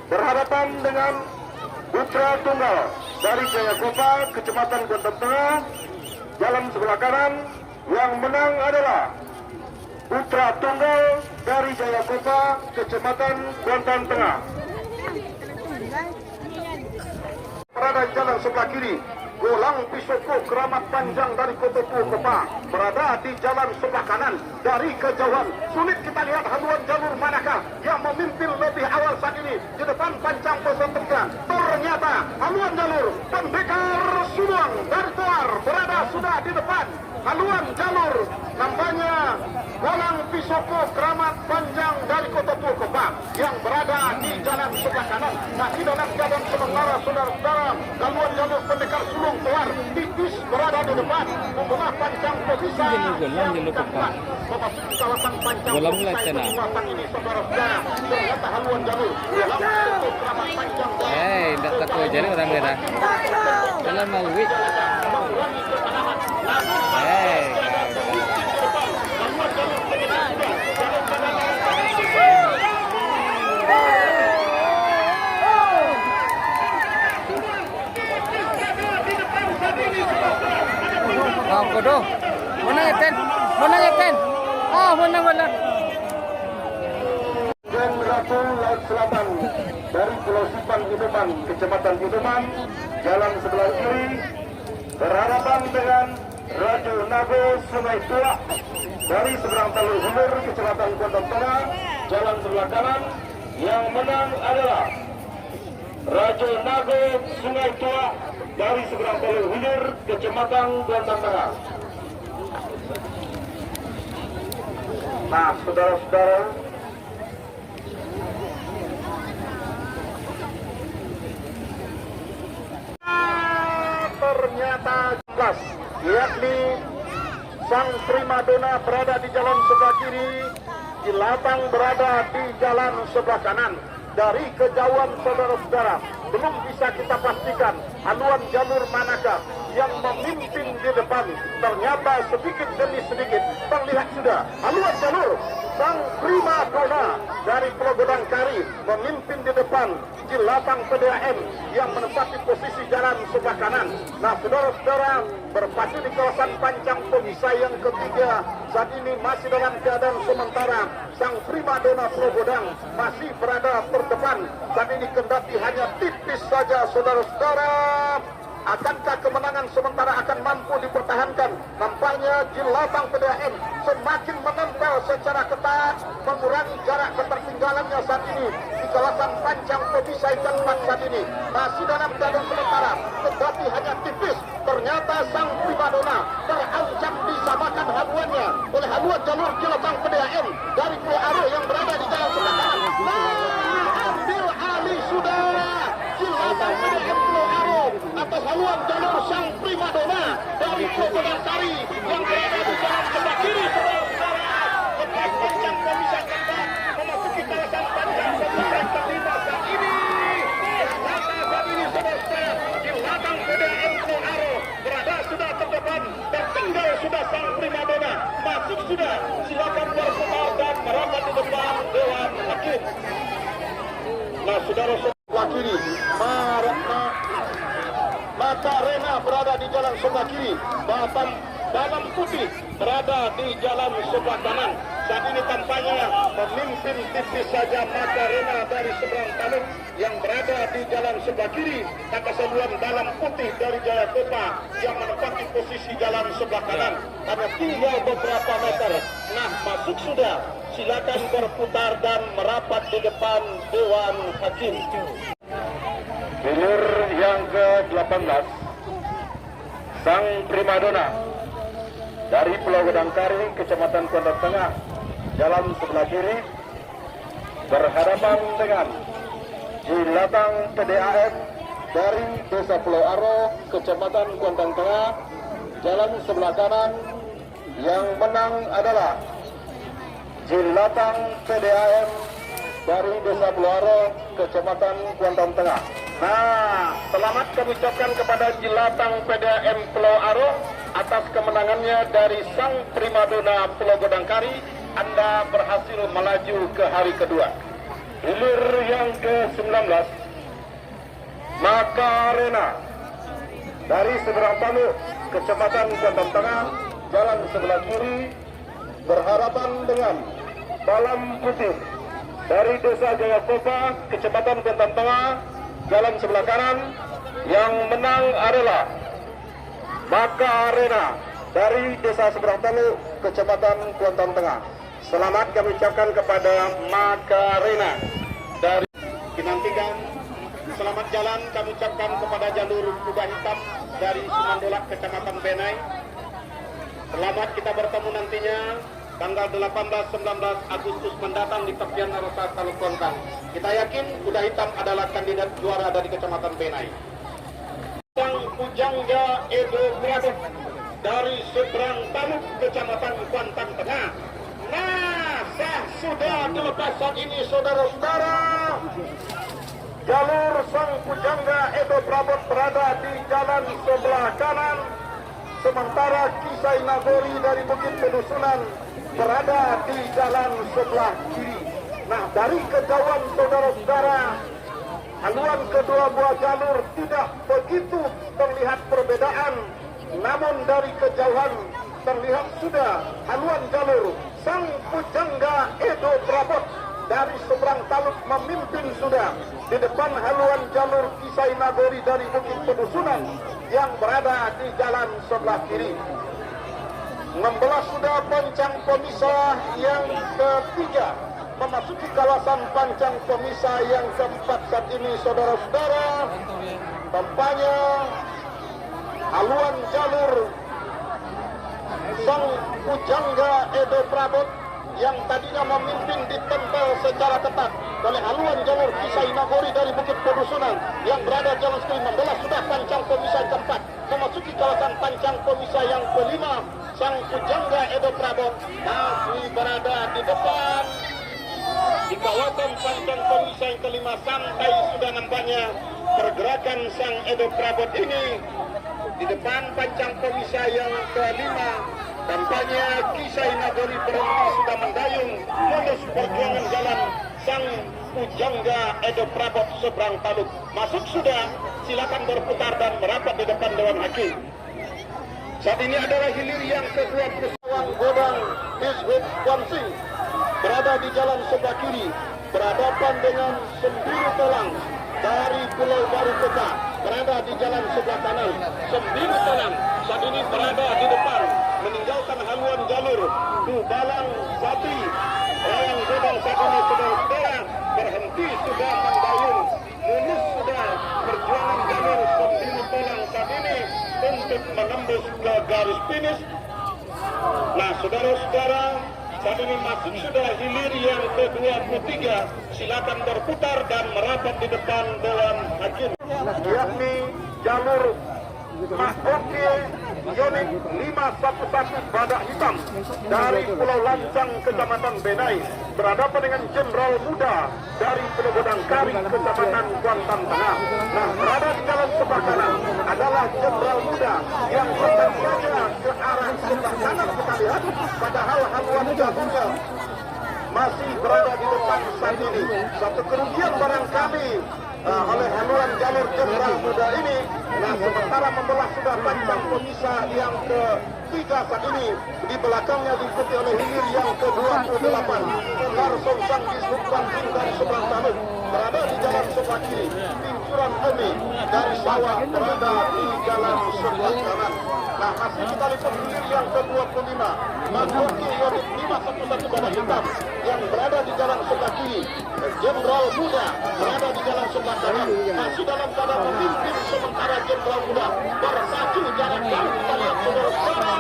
berhadapan dengan Putra Tunggal dari Jayakopa, Kecamatan Kuantan Tengah, jalan sebelah kanan. Yang menang adalah Putra Tunggal dari Jayakopa, Kecamatan Kuantan Tengah. Berada di jalan sebelah kiri, Golang Pisoko Keramat Panjang dari Kota Purwokerto berada di jalan sebelah kanan. Dari kejauhan sulit kita lihat haluan jalur manakah yang memimpin lebih awal saat ini. Di depan Pancang Pesantren ternyata haluan jalur Pendekar Suluang dari Toar berada sudah di depan haluan jalur. Nampaknya Golang Pisoko Keramat Panjang dari Kota Purwokerto yang berada di jalan sebelah kanan. Masih dalam keadaan sementara saudara-saudara, haluan jalur Pendekar Sulung Toar tipis berada di depan. Membelah Pancang Pesisa yang keempat memasuki kawasan Pancang Pesisa kawasan ini saudara-saudara. Ternyata haluan jalur Golang Pisoko Keramat Panjang. Tidak takut jadi orang merah. Jalan Maui. Kodoh, mana ya Ten? Mana? Dan Ratu Laut Selatan dari Pulau Sipang Gudoman, Kecamatan Gudoman, jalan sebelah kiri berhadapan dengan Raja Nago Sungai Tua dari seberang Talur Hilir, Kecamatan Kuantan Tengah, jalan sebelah kanan. Yang menang adalah Raja Nago Sungai Tua dari seberang Talur Hilir, Kecamatan Kuantan Tengah. Nah, saudara-saudara, ternyata 11, yakni sang primadona berada di jalan sebelah kiri, Jilatang berada di jalan sebelah kanan. Dari kejauhan saudara-saudara, belum bisa kita pastikan haluan jalur manakah yang memimpin di depan. Ternyata sedikit demi sedikit terlihat sudah haluan jalur sang primadona dari Pulau Godangkari memimpin di depan. Jilatang PDAM yang menempati posisi jalan sebelah kanan. Nah, saudara-saudara, berpacu di kawasan Pancang Pesisa yang ketiga saat ini masih dalam keadaan sementara. Sang primadona Pulau Godang masih berada terdepan saat ini, kendati hanya tipis saja saudara-saudara. Akankah kemenangan sementara akan mampu dipertahankan? Nampaknya Jilatang PDAM semakin menempel secara ketat, mengurangi jarak ketertinggalannya saat ini di kawasan Pancang Pesisa tempat saat ini. Masih dalam keadaan sementara, tetapi hanya tipis. Ternyata sang primadona terancam disamakan haluannya oleh haluan jalur Jilatang PDAM dari Pulau Aro yang berada di jalan sebelah kanan. Ambil alih sudah Jilatang PDAM Pulau Aro atas haluan jalur sang primadona dari Pulau Godangkari yang berada di jalan sebelah kiri. Lepas Pancang Pesisa tempat memasuki kawasan Pancang Pesisa kelima saat ini. Saat ini saudara-saudara, Jilatang PDAM Pulau Aro berada sudah terdepan, tertinggal sudah sang primadona. Masuk sudah, silakan berputar dan merapat di depan Dewan Hakim. Nah, saudara-saudara kiri, Mata Rena berada di jalan sebelah kiri, Dalam Putih berada di jalan sebelah kanan. Saat ini tampaknya memimpin tipis saja Mata Rena dari seberang Taluk yang berada di jalan sebelah kiri. Kakak Seluan Dalam Putih dari Jayakopa yang menempati posisi jalan sebelah kanan. Hanya tinggal beberapa meter. Nah, masuk sudah. Silakan berputar dan merapat di depan Dewan Hakim. Hilir yang ke-18, sang primadona dari Pulau Godangkari, Kecamatan Kuantan Tengah, jalan sebelah kiri, berhadapan dengan Jilatang PDAM dari Desa Pulau Aro, Kecamatan Kuantan Tengah, jalan sebelah kanan. Yang menang adalah Jilatang PDAM dari Desa Pulau Aro, Kecamatan Kuantan Tengah. Nah, selamat kami ucapkan kepada Jilatang PDAM Pulau Aro atas kemenangannya dari sang primadona Pulau Godangkari. Anda berhasil melaju ke hari kedua. Hilir yang ke-19, Makarena dari seberang Taluk, Kecamatan Kuantan Tengah, jalan sebelah kiri berhadapan dengan Balam Putih dari Desa Jayakopa, Kecamatan Kuantan Tengah, jalan sebelah kanan. Yang menang adalah Makarena dari Desa Seberang Taluk, Kecamatan Kuantan Tengah. Selamat kami ucapkan kepada Makarena dari Pinantigan. Selamat jalan kami ucapkan kepada jalur kuda hitam dari Sumandolak, Kecamatan Benai. Selamat kita bertemu nantinya tanggal 18-19 Agustus mendatang di tepian Arosa Taluk Kuantan. Kita yakin kuda hitam adalah kandidat juara dari Kecamatan Benai. Sang Pujangga Edo Prado dari Seberang Taluk, Kecamatan Kuantan Tengah. Nah, sudah dilepas saat ini saudara-saudara. Jalur Sang Pujangga Edo Prabot berada di jalan sebelah kanan, sementara Kisai Nagori dari Bukit Pedusunan berada di jalan sebelah kiri. Nah, dari kejauhan saudara-saudara, haluan kedua buah jalur tidak begitu terlihat perbedaan, namun dari kejauhan terlihat sudah haluan jalur Sang Pujangga Edo Prabot dari Seberang Taluk memimpin sudah di depan haluan jalur Kisai Nagori dari Bukit Pedusunan yang berada di jalan sebelah kiri. Membelah sudah pancang pemisah yang ketiga, memasuki kawasan pancang pemisah yang keempat saat ini saudara-saudara. Tampaknya haluan jalur Sang Pujangga Edo Prabot yang tadinya memimpin ditempel secara ketat oleh haluan jalur Kisai Nagori dari Bukit Pedusunan yang berada jalan sekali membelah sudah pancang pemisah keempat, memasuki kawasan pancang pemisah yang kelima. Sang Pujangga Edo Prabot masih berada di depan di kawasan pancang pemisah yang kelima. Sampai sudah nampaknya pergerakan Sang Edo Prabot ini di depan pancang pemisah yang kelima. Tampaknya Kisai Nagori berhenti sudah mendayung mulus perjuangan jalan Sang Pujangga Edo Prabot Seberang Taluk. Masuk sudah, silakan berputar dan merapat di depan Dewan Hakim. Saat ini adalah hilir yang ke-20. Godang Dishub Kwansing berada di jalan sebelah kiri, berhadapan dengan Sembilu Telang dari Pulau Baru Kota berada di jalan sebelah kanan. Sembilu Telang saat ini berada di depan, meninggalkan haluan jalur Tubalang Sati. Layang Godang saat ini saudara-saudara berhenti sudah mendayung mulus sudah perjuangan jalur Sembilu Telang saat ini untuk menembus ke garis finish. Nah, saudara-saudara, saat ini masuk sudah hilir yang ke-23. Silakan berputar dan merapat di depan Dewan Hakim, yakni jalur Mahkoke unit 511 Badak Hitam dari Pulau Lancang, Kecamatan Benai, berhadapan dengan Jenderal Muda dari Pulau Godangkari, Kecamatan Kuantan Tengah. Nah, berada di jalan sebelah kanan adalah Jenderal Muda yang sedang saja ke arah sebelah kanan kita lihat, padahal haluan jalurnya masih berada di depan saat ini. Satu kerugian barangkali oleh haluan jalur Jenderal Muda ini. Nah, sementara membelah sudah pancang pemisah yang ketiga saat ini, di belakangnya diikuti oleh hilir yang ke-28 Ular Songsang Dishub Kwansing dari Seberang Taluk berada di jalan sebelah kiri. Pincuran Emi dari Sawah berada di jalan sebelah kanan. Nah, masih kita lihat hilir yang ke-25 Mahkoki unit 511 Badak Hitam yang berada di jalan sebelah kiri. Jenderal Muda berada di jalan sebelah kanan, masih dalam keadaan memimpin, sementara Jenderal Muda bersatu jalan jauh. Kita lihat saudara-saudara,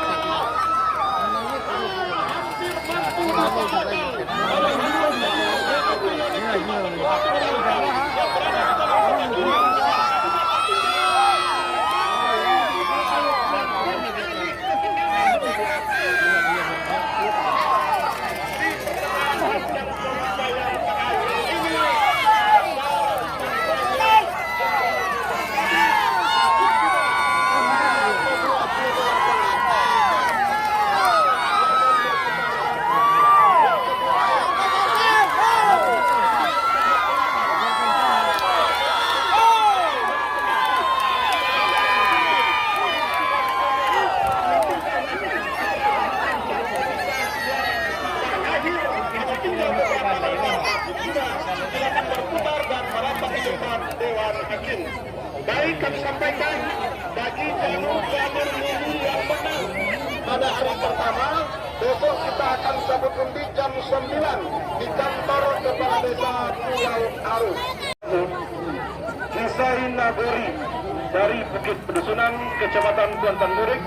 hampir mampu disalahkan oleh haluan jalur yang berada di jalan sebelah kiri. pertama. Besok kita akan sabut undi jam 9 di kantor Kepala Desa Pulau Arus. Desa Nagori dari Bukit Pedusunan, Kecamatan Kuantan Murik,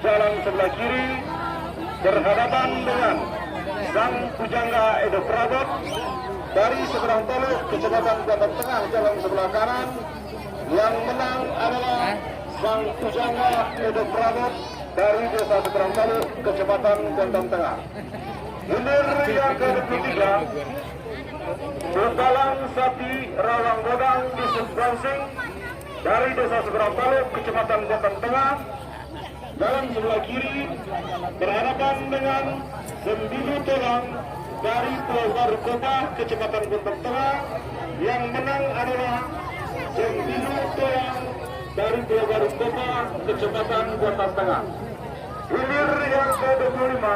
jalan sebelah kiri berhadapan dengan Sang Pujangga Edo Prabot. Dari Seberang Taluk, Kecamatan Kuantan Tengah, jalan sebelah kanan. Yang menang adalah Sang Pujangga Edo Prabot dari Desa Seberang Taluk, Kecamatan Kuantan Tengah. Hilir yang ke-23, Bengkalang Sapi Rawang Godang di Subgansing dari Desa Seberang Taluk, Kecamatan Kuantan Tengah, jalan sebelah kiri berhadapan dengan Sembilu Tolang dari Pulau Baru Kota, Kecamatan Kuantan Tengah. Yang menang adalah Sembilu Tolang dari Pulau Baru Kota, Kecamatan Kuantan Tengah. Hilir yang ke-25,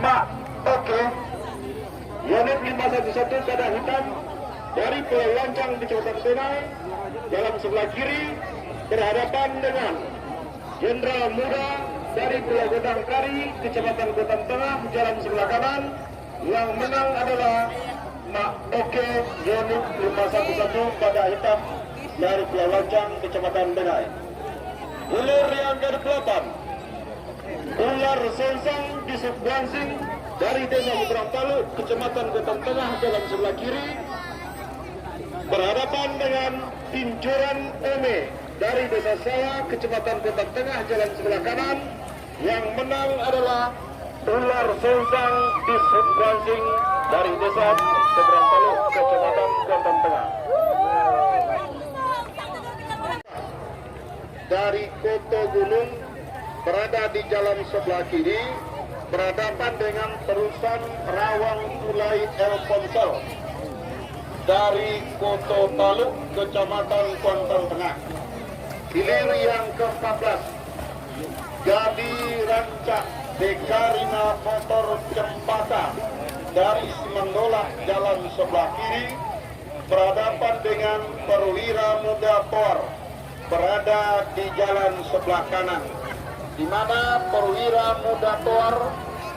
Mak Oke unit 511 Badak Hitam dari Pulau Lancang, Kecamatan Benai, jalan sebelah kiri berhadapan dengan Jenderal Muda dari Pulau Godang Kari, Kecamatan Kuantan Tengah, jalan sebelah kanan. Yang menang adalah Mak Oke unit 511 Badak Hitam dari Pulau Lancang, Kecamatan Benai. Hilir yang ke-8, Ular Sensang di Subgansing dari Desa Seberang Taluk, Kecamatan Kuantan Tengah, jalan sebelah kiri berhadapan dengan Tincuran Ome dari Desa Saya, Kecamatan Kuantan Tengah, jalan sebelah kanan. Yang menang adalah Ular Sensang di Subgansing dari Desa Seberang Taluk, Kecamatan Kuantan Tengah. Dari Koto Gunung berada di jalan sebelah kiri berhadapan dengan terusan Rawang Kulai El Ponsel dari Koto Taluk, Kecamatan Kuantan Tengah. Hilir yang ke-14, Gadi Rancak Dekarina Motor Cempaka dari Simangdola, jalan sebelah kiri berhadapan dengan Perwira Muda Toar berada di jalan sebelah kanan, di mana Perwira Muda Toar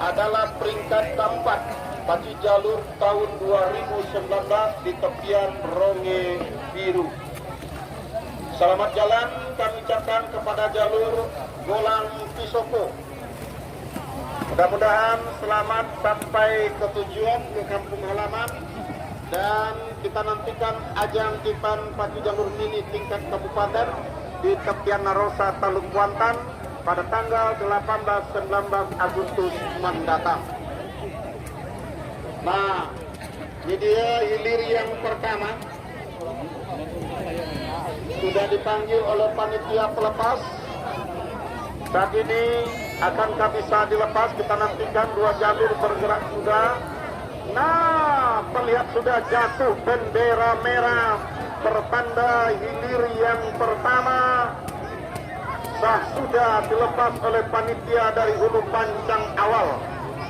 adalah peringkat keempat bagi jalur tahun 2019 di tepian Ronge Biru. Selamat jalan kami ucapkan kepada jalur Golang Pisoko. Mudah-mudahan selamat sampai ke tujuan, ke kampung halaman, dan kita nantikan ajang Ipan Pacu Jalur Mini tingkat kabupaten di tepian Narosa, Taluk Kuantan pada tanggal 18-19 Agustus mendatang. Nah, ini dia hilir yang pertama. Sudah dipanggil oleh panitia pelepas. Saat ini akankah bisa dilepas? Kita nantikan dua jalur bergerak sudah. Nah, terlihat sudah jatuh bendera merah pertanda hilir yang pertama. Sah sudah dilepas oleh panitia dari hulu pancang awal,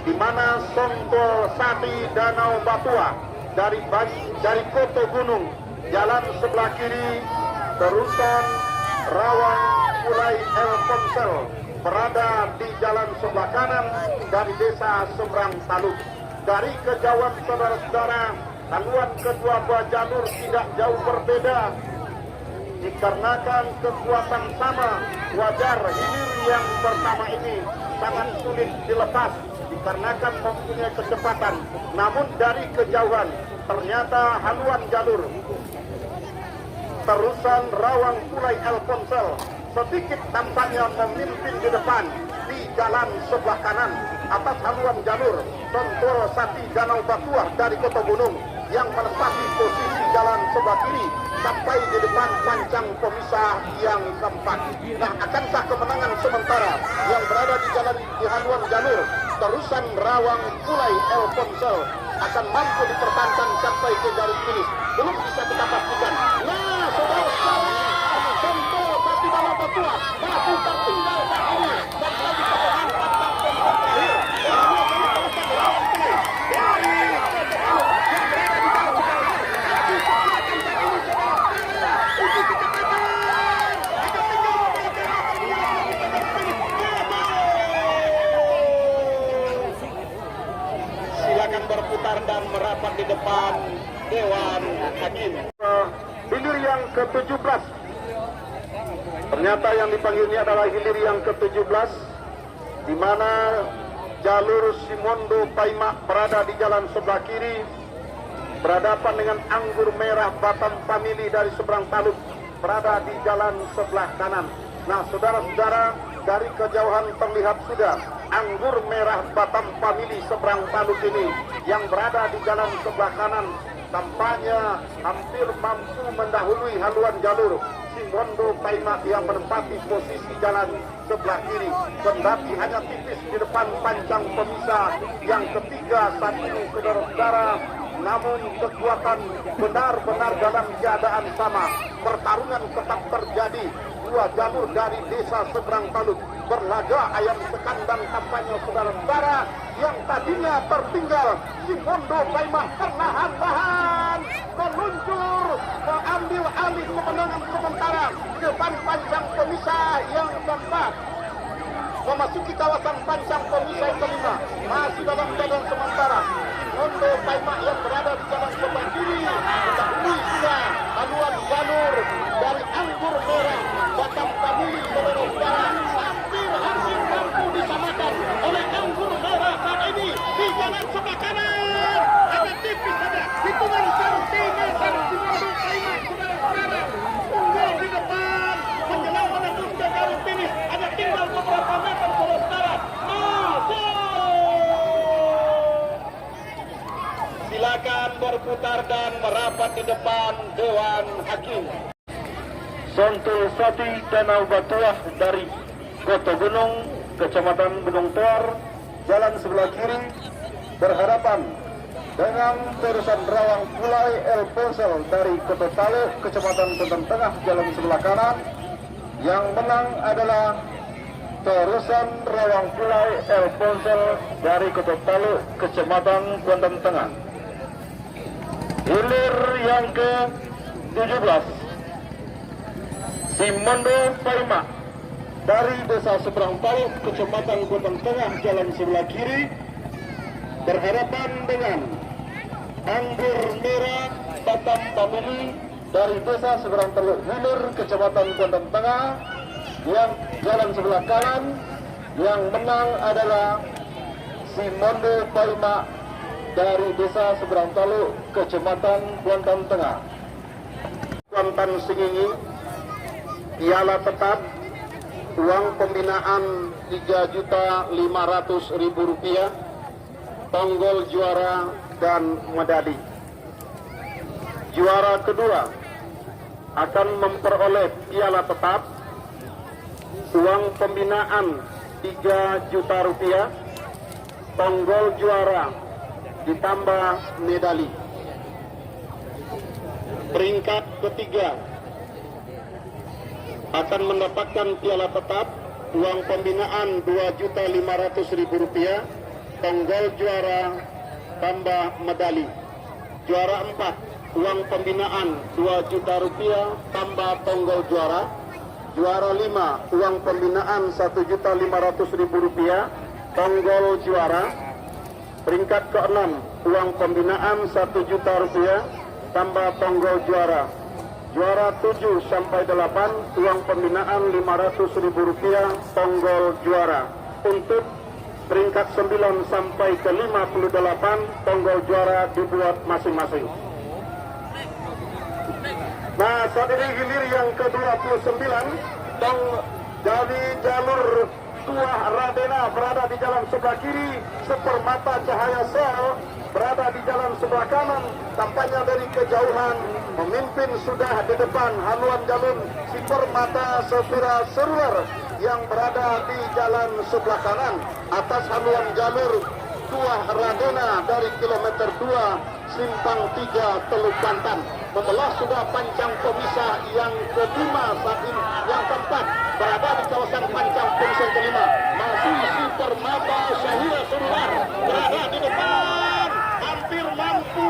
di mana Songgol Sapi Danau Batua dari Koto Gunung jalan sebelah kiri, terusan Rawang Kulai El Ponsel berada di jalan sebelah kanan dari Desa Seberang Taluk. Dari kejauhan saudara-saudara, haluan kedua buah jalur tidak jauh berbeda. Dikarenakan kekuatan sama, wajar hilir yang pertama ini sangat sulit dilepas dikarenakan mempunyai kecepatan. Namun dari kejauhan ternyata haluan jalur terusan Rawang Kulai El Ponsel sedikit tampaknya memimpin di depan di jalan sebelah kanan atas haluan jalur Songgol Sapi Danau Batuar dari Kota Gunung yang menempati posisi jalan sebelah kiri sampai di depan pancang pemisah yang keempat. Nah, akankah kemenangan sementara yang berada di jalan di haluan jalur terusan Rawang Kulai El Ponsel akan mampu dipertahankan sampai ke garis finish? Belum bisa kita pastikan. Nah, saudara-saudara, Songgol Sapi Danau Batuar masih tertinggal saat ini dan lagi kemenangan pancang pemisah terakhir. berputar dan merapat di depan Dewan Hakim. Hilir yang ke-17. Ternyata yang dipanggil ini adalah hilir yang ke-17, di mana jalur Simondo Paimak berada di jalan sebelah kiri, berhadapan dengan Anggur Merah Batam Family dari seberang Taluk berada di jalan sebelah kanan. Nah, saudara-saudara, dari kejauhan terlihat sudah Anggur Merah Batam Family seberang Taluk ini yang berada di jalan sebelah kanan tampaknya hampir mampu mendahului haluan jalur Simondo Paimak yang menempati posisi jalan sebelah kiri. Kendati hanya tipis di depan pancang pemisah yang ketiga saat ini, saudara-saudara, namun kekuatan benar-benar dalam keadaan sama. Pertarungan tetap terjadi. Dua jalur dari desa seberang Taluk berlaga ayam tekan dan tampaknya saudara-saudara yang tadinya tertinggal Simondo Paimak perlahan-lahan meluncur mengambil alih kemenangan sementara depan pancang pemisah yang keempat. Memasuki kawasan pancang pemisah yang kelima masih dalam keadaan sementara. Simondo Paimak yang berada di jalan sebelah kiri mendahului sudah haluan jalur dari Anggur Merah Batam Family saudara-saudara. Hampir mampu disamakan oleh Anggur Merah saat ini di jalan sebelah kanan. Agak tipis saja hitungan tertinggal dari Simondo Paimak saudara-saudara. Unggul di depan menjelang menembus ke garis finish. Ada tinggal beberapa meter saudara-saudara. Silakan berputar dan merapat di depan Dewan Hakim. Sontul Sati Danau Batuah dari Kota Gunung, Kecamatan Gunung Tuar, jalan sebelah kiri berhadapan dengan terusan Rawang Pulai El Ponsel dari Kota Taluk, Kecamatan Kuntang Tengah, jalan sebelah kanan. Yang menang adalah terusan Rawang Pulai El Ponsel dari Kota Taluk, Kecamatan Kuntang Tengah. Hilir yang ke-17, Simondo Paimak dari desa seberang Taluk, Kecamatan Kuntang Tengah, jalan sebelah kiri berhadapan dengan Anggur Merah Batam Family dari desa seberang Taluk Hilir, Kecamatan Kuntang Tengah, yang jalan sebelah kanan. Yang menang adalah Simondo Paimak dari desa seberang Taluk, Kecamatan Kuntang Tengah. Kuantan Singingi, piala tetap, uang pembinaan Rp3.500.000, tonggol juara dan medali. Juara kedua akan memperoleh piala tetap, uang pembinaan Rp3 juta, tonggol juara ditambah medali. Peringkat ketiga akan mendapatkan piala tetap, uang pembinaan Rp2.500.000, tonggol juara tambah medali. Juara 4, uang pembinaan Rp2 juta tambah tonggol juara. Juara 5, uang pembinaan Rp1.500.000, tonggol juara. Peringkat ke-6, uang pembinaan Rp1 juta tambah tonggol juara. Juara 7 sampai 8, uang pembinaan Rp500.000, tonggol juara. Untuk peringkat 9 sampai ke 58, tonggol juara dibuat masing-masing. Nah, saat ini hilir yang ke-29, dari jalur Tuah Radena berada di jalan sebelah kiri, Sepermata Cahaya Sel berada di jalan sebelah kanan. Tampaknya dari kejauhan memimpin sudah di depan haluan jalur Sepermata Sefira Serwer yang berada di jalan sebelah kanan. Atas haluan jalur Tuah Radena dari kilometer 2 Simpang 3 Teluk Bantan. Setelah sudah pancang pemisah yang kelima saat ini, yang keempat berada di kawasan pancang pemisah yang kelima, masih Sepermata Cahaya Serwer berada di depan, hampir mampu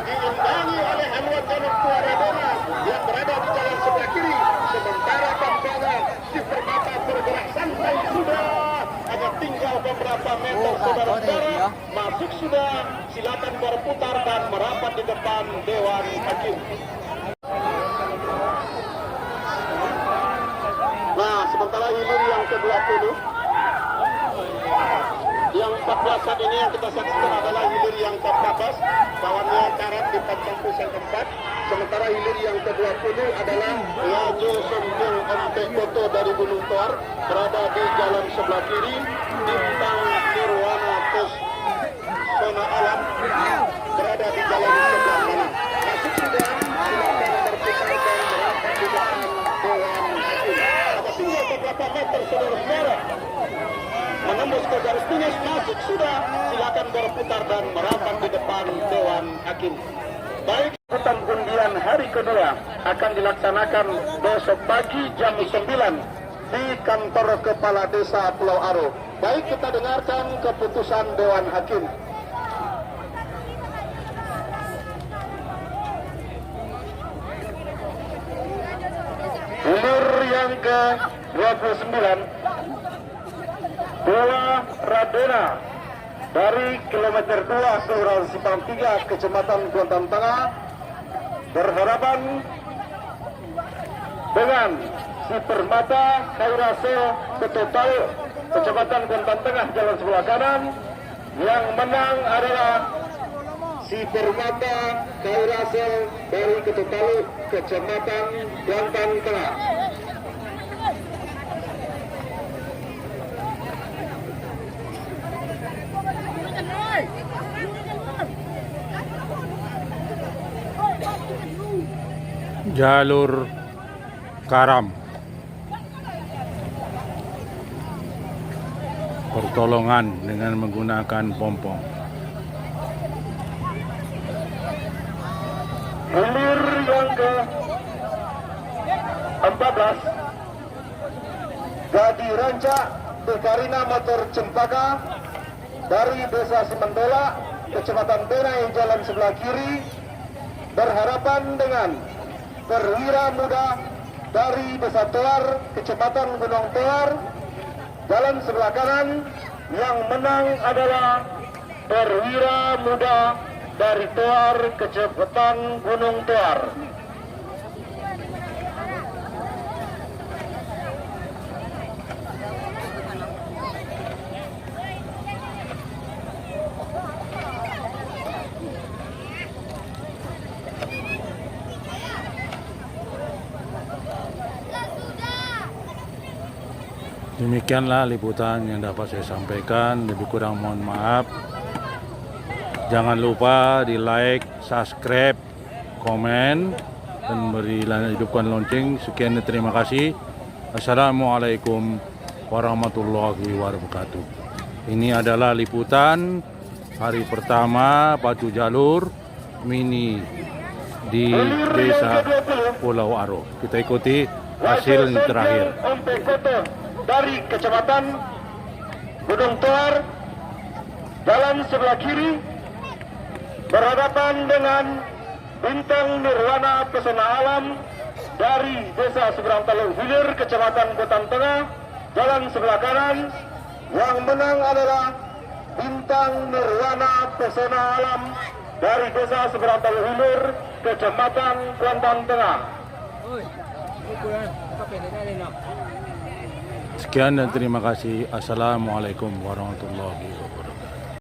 diimbangi oleh haluan jalur Tuah Radena yang berada di jalan sebelah kiri. Sementara tampaknya Sepermata bergerak santai sudah, ada tinggal beberapa meter saudara-saudara masuk sudah, silakan berputar dan merapat di depan Dewan Hakim. Nah, sementara hilir yang ke-20, yang 14 saat ini yang kita saksikan adalah hilir yang ke-14, kawannya karat di pancang pusat keempat. Sementara hilir yang ke-20 adalah Lajo Sompong Ompek Koto dari Gunung Toar, berada di jalan sebelah kiri. Bintang Nirwana Pos Zona Alam berada di jalan sebelah kanan. Masuk sudah, silakan berputar dan merapat di depan Dewan Hakim. Ada tinggal beberapa meter saudara-saudara menembus ke garis finish, masuk sudah, silakan berputar dan merapat di depan Dewan Hakim. Baik, ikutan undian hari kedua akan dilaksanakan besok pagi jam 9 di kantor Kepala Desa Pulau Aro. Baik, kita dengarkan keputusan Dewan Hakim. Hilir yang ke-29, Dua Radena dari kilometer 2 Kelurahan Simpang 3 Kecamatan Kuantan Tengah berhadapan dengan si Permata Kairasel Ketotal Kecamatan Kuantan Tengah jalan sebelah kanan. Yang menang adalah si Permata Kairasel dari Ketotal Kecamatan Kuantan Tengah. Jalur Karam, pertolongan dengan menggunakan pompong. Hilir yang ke-14, Gadi Ranca Bekarina Motor Cempaka dari Desa Semendela Kecamatan Benai jalan sebelah kiri berhadapan dengan Perwira Muda dari Desa Toar Kecamatan Gunung Toar jalan sebelah kanan. Yang menang adalah Perwira Muda dari Toar Kecamatan Gunung Toar. Demikianlah liputan yang dapat saya sampaikan. Lebih kurang mohon maaf. Jangan lupa di like, subscribe, komen, dan hidupkan lonceng. Sekian dan terima kasih. Assalamualaikum warahmatullahi wabarakatuh. Ini adalah liputan hari pertama Pacu Jalur Mini di Desa Pulau Aro. Kita ikuti hasil terakhir. Dari Kecamatan Gunung Toar jalan sebelah kiri berhadapan dengan Bintang Nirwana Pesona Alam dari Desa Seberang Talung Hilir Kecamatan Kuantan Tengah jalan sebelah kanan. Yang menang adalah Bintang Nirwana Pesona Alam dari Desa Seberang Talung Hilir Kecamatan Kuantan Tengah. Sekian dan terima kasih. Assalamualaikum warahmatullahi wabarakatuh.